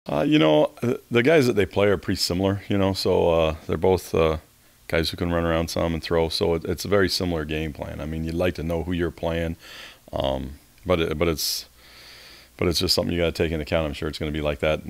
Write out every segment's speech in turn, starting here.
The guys that they play are pretty similar, so they're both guys who can run around some and throw, so it's a very similar game plan. I mean, you'd like to know who you're playing, but it's just something you got to take into account. I'm sure it's going to be like that,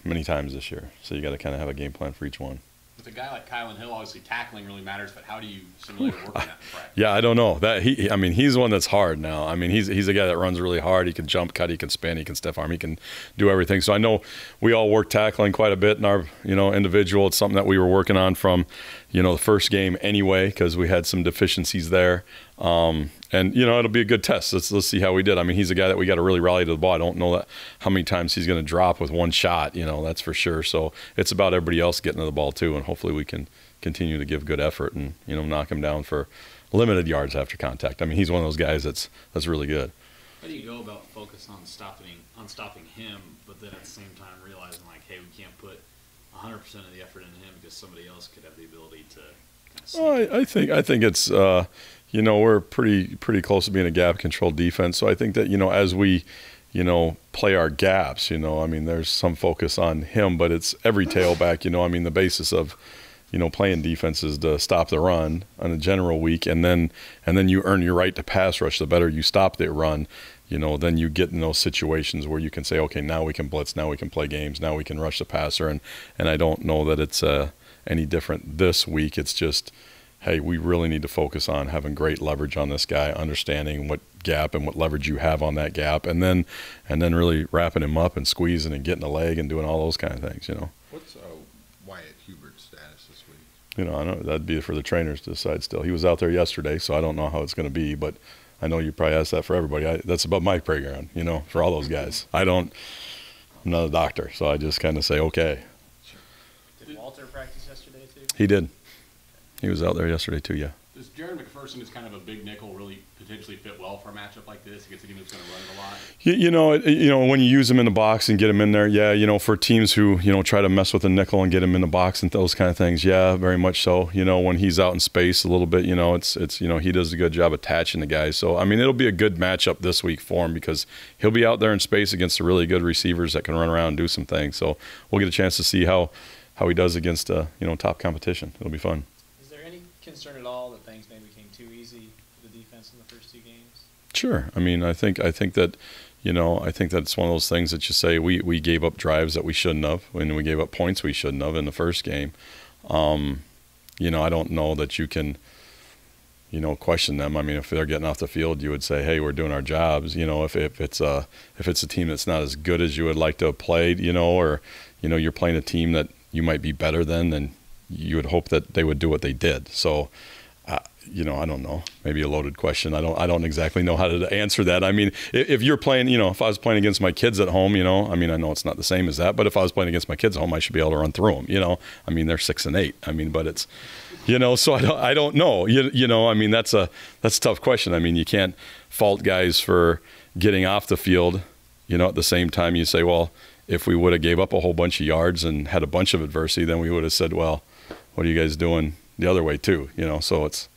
many times this year. So you got to kind of have a game plan for each one. With a guy like Kylan Hill, obviously tackling really matters, but how do you simulate work on that in practice? Yeah, I don't know. He's one that's hard now. I mean, he's a guy that runs really hard. He can jump, cut, he can spin, he can stiff arm, he can do everything. So I know we all work tackling quite a bit in our, individual. It's something that we were working on from, the first game anyway, because we had some deficiencies there. And it'll be a good test. Let's see how we did. I mean, he's a guy that we got to really rally to the ball. I don't know how many times he's going to drop with one shot. That's for sure. So it's about everybody else getting to the ball too, and hopefully we can continue to give good effort and knock him down for limited yards after contact. I mean, he's one of those guys that's really good. How do you go about focus on stopping him, but then at the same time realizing like, hey, we can't put 100% of the effort into him because somebody else could have the ability to kind of sneak I think it's we're pretty close to being a gap controlled defense. So I think that as we play our gaps, I mean, there's some focus on him, but it's every tailback. I mean, the basis of playing defense is to stop the run on a general week, and then you earn your right to pass rush. The better you stop the run, then you get in those situations where you can say, okay, now we can blitz, now we can play games, now we can rush the passer, and I don't know that it's any different this week. It's just, hey, we really need to focus on having great leverage on this guy, understanding what gap and what leverage you have on that gap, and then really wrapping him up and squeezing and getting a leg and doing all those kind of things. What's Wyatt Hubert's status this week? I know that'd be for the trainers to decide still. He was out there yesterday, so I don't know how it's going to be, but I know you probably asked that for everybody. That's above my playground, for all those guys. I'm not a doctor, so I just kind of say, okay. Did Walter practice yesterday too? He did. He was out there yesterday too, yeah. Does Jared McPherson, is kind of a big nickel, really potentially fit well for a matchup like this against a team that's going to run it a lot? When you use him in the box and get him in there, yeah, for teams who, try to mess with a nickel and get him in the box and those kind of things, yeah, very much so. When he's out in space a little bit, it's he does a good job attaching the guys. So, I mean, it'll be a good matchup this week for him because he'll be out there in space against the really good receivers that can run around and do some things. So we'll get a chance to see how he does against, top competition. It'll be fun. Concern at all that things maybe became too easy for the defense in the first two games? Sure. I mean, I think that I think that's one of those things that you say we gave up drives that we shouldn't have, and we gave up points we shouldn't have in the first game. I don't know that you can question them. I mean, if they're getting off the field, you would say, hey, we're doing our jobs. If it's a team that's not as good as you would like to have played, or you're playing a team that you might be better than, then you would hope that they would do what they did. So, I don't know. Maybe a loaded question. I don't exactly know how to answer that. I mean, if you're playing, if I was playing against my kids at home, I mean, I know it's not the same as that, but if I was playing against my kids at home, I should be able to run through them. I mean, they're 6 and 8. I mean, but it's, so I don't know. I mean, that's a tough question. I mean, you can't fault guys for getting off the field. At the same time, you say, well, if we would have gave up a whole bunch of yards and had a bunch of adversity, then we would have said, well, what are you guys doing the other way too? So it's.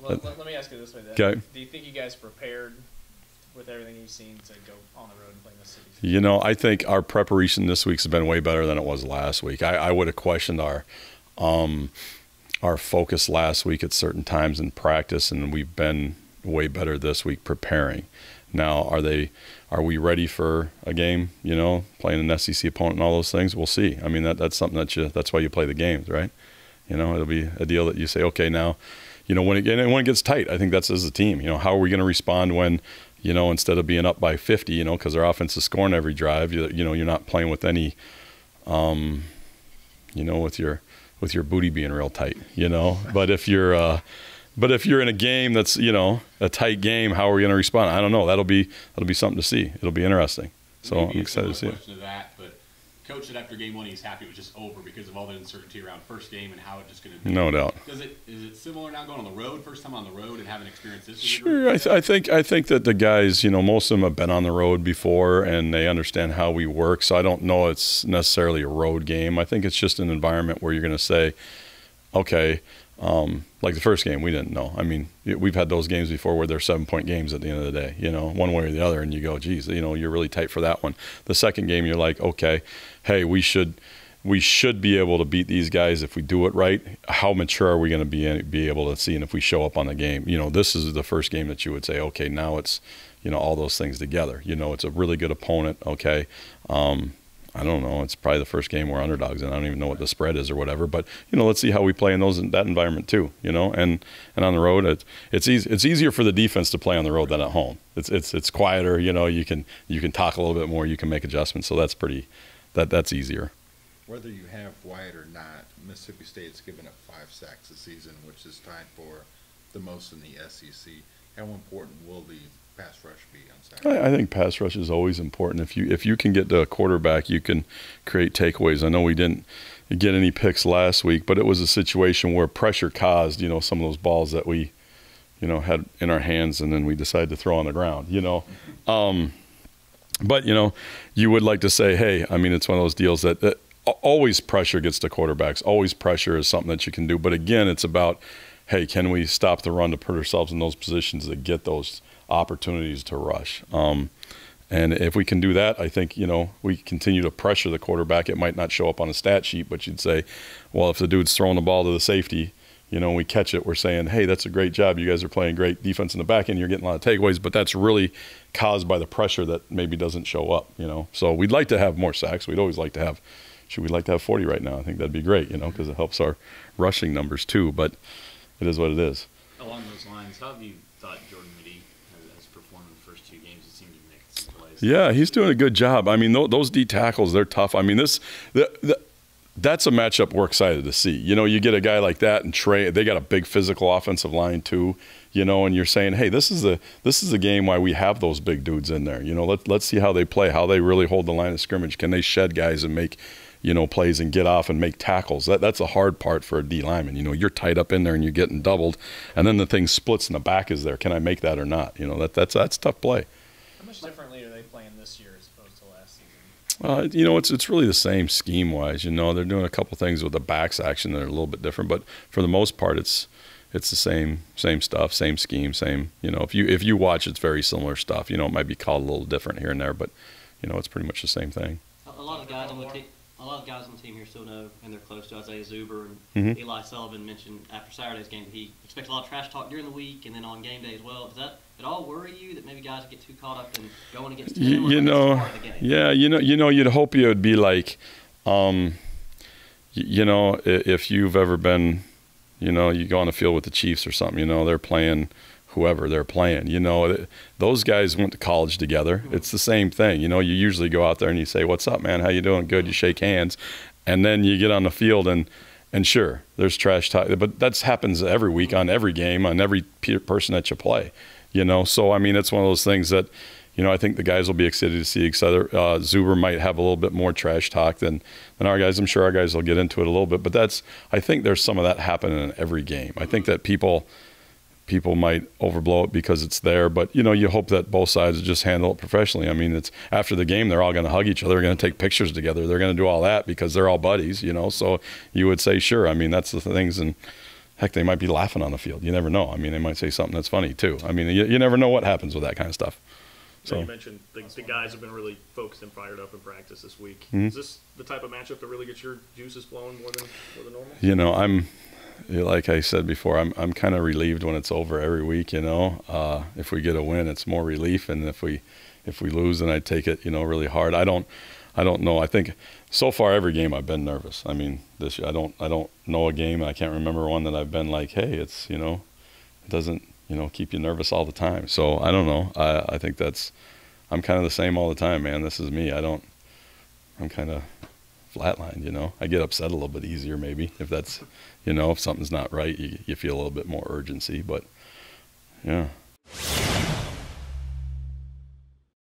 Let me ask you this way then. Okay. Do you think you guys prepared with everything you've seen to go on the road and play in this city? I think our preparation this week's been way better than it was last week. I would have questioned our focus last week at certain times in practice, and we've been way better this week preparing. Now, are we ready for a game, playing an SEC opponent and all those things? We'll see. I mean, that's something that's why you play the games, right? It'll be a deal that you say, okay, now, when it gets tight, I think that's as a team. How are we going to respond when, instead of being up by 50, because our offense is scoring every drive, you're not playing with any, with your booty being real tight, But if you're in a game that's, a tight game, how are we going to respond? I don't know. That'll be something to see. It'll be interesting. So I'm excited to see it. To that, but Coach said after game one he's happy it was just over because of all the uncertainty around first game and how it's just going to be. No doubt. Is it similar now going on the road, first time on the road and having experienced this? Sure. I think that the guys, most of them have been on the road before and they understand how we work. So I don't know it's necessarily a road game. I think it's just an environment where you're going to say, okay, Like the first game, we didn't know. I mean, we've had those games before where they're 7-point games at the end of the day, you know, one way or the other, and you go, geez, you know, you're really tight for that one. The second game, you're like, okay, hey, we should be able to beat these guys if we do it right. How mature are we going to be able to see? And if we show up on the game, you know, this is the first game that you would say, okay, now it's, you know, all those things together. You know, it's a really good opponent, okay. I don't know. It's probably the first game we're underdogs, and I don't even know what the spread is or whatever. But you know, let's see how we play in that environment too. You know, and on the road, it's easier for the defense to play on the road than at home. It's quieter. You know, you can talk a little bit more. You can make adjustments. So that's easier. Whether you have Wyatt or not, Mississippi State's given up 5 sacks this season, which is tied for the most in the SEC. How important will the pass rush be on Saturday? I think pass rush is always important. If you can get to a quarterback, you can create takeaways. I know we didn't get any picks last week, but it was a situation where pressure caused, you know, some of those balls that we, you know, had in our hands, and then we decided to throw on the ground, you know. But, you know, you would like to say, hey, I mean, it's one of those deals that always pressure gets to quarterbacks. Always pressure is something that you can do. But again, it's about, hey, can we stop the run to put ourselves in those positions that get those opportunities to rush? And if we can do that, I think, you know, we continue to pressure the quarterback. It might not show up on a stat sheet, but you'd say, well, if the dude's throwing the ball to the safety, you know, we catch it, we're saying, hey, that's a great job. You guys are playing great defense in the back end. You're getting a lot of takeaways, but that's really caused by the pressure that maybe doesn't show up, you know. So we'd like to have more sacks. We'd always like to have, we'd like to have 40 right now. I think that'd be great, you know, because it helps our rushing numbers too, but it is what it is. Along those lines, how have you thought Jordan Mitty has performed in the first 2 games? He seemed to make some plays. Yeah, he's doing a good job. I mean, those D tackles, they're tough. I mean, that's a matchup we're excited to see. You know, you get a guy like that and Trey, they got a big physical offensive line too, you know, and you're saying, hey, this is the game why we have those big dudes in there. You know, let's see how they play, how they really hold the line of scrimmage. Can they shed guys and make, you know, plays and get off and make tackles? That's a hard part for a D lineman. You know, you're tied up in there and you're getting doubled, and then the thing splits and the back is there. Can I make that or not? You know, that's tough play. How much differently are they playing this year as opposed to last season? You know, it's really the same scheme-wise. You know, they're doing a couple things with the backs action that are a little bit different, but for the most part, it's the same stuff, same scheme, same. You know, if you watch, it's very similar stuff. You know, it might be called a little different here and there, but you know, it's pretty much the same thing. A lot of guys on the team here still know, and they're close to Isaiah Zuber and Eli Sullivan mentioned after Saturday's game that he expects a lot of trash talk during the week and then on game day as well. Does that at all worry you that maybe guys get too caught up in going against him? You know, yeah, you know, you'd hope you would be like, you know, if you've ever been, you know, you go on the field with the Chiefs or something, you know, they're playing whoever they're playing, you know, those guys went to college together. It's the same thing. You know, you usually go out there and you say, what's up, man? How you doing? Good. You shake hands. And then you get on the field and sure, there's trash talk, but that happens every week on every game, on every person that you play, you know? So, I mean, it's one of those things that, you know, I think the guys will be excited to see each other. Zuber might have a little bit more trash talk than our guys. I'm sure our guys will get into it a little bit, but I think there's some of that happening in every game. I think that people might overblow it because it's there, but you know, you hope that both sides just handle it professionally. I mean, it's after the game, they're all going to hug each other, they're going to take pictures together, they're going to do all that because they're all buddies, you know. So you would say, sure. I mean, that's the things, and heck, they might be laughing on the field. You never know. I mean, they might say something that's funny too. I mean, you never know what happens with that kind of stuff. So you mentioned the guys have been really focused and fired up in practice this week. Mm-hmm. Is this the type of matchup that really gets your juices flowing more than normal? You know, like I said before, I'm kind of relieved when it's over every week. You know, if we get a win, it's more relief, and if we lose, then I take it, you know, really hard. I don't know. I think so far every game I've been nervous. I mean, this year I don't know a game. I can't remember one that I've been like, hey, it's, you know, it doesn't, you know, keep you nervous all the time. So I don't know. I think I'm kind of the same all the time, man. This is me. I'm kind of flatlined, you know. I get upset a little bit easier maybe if something's not right, you feel a little bit more urgency, but yeah.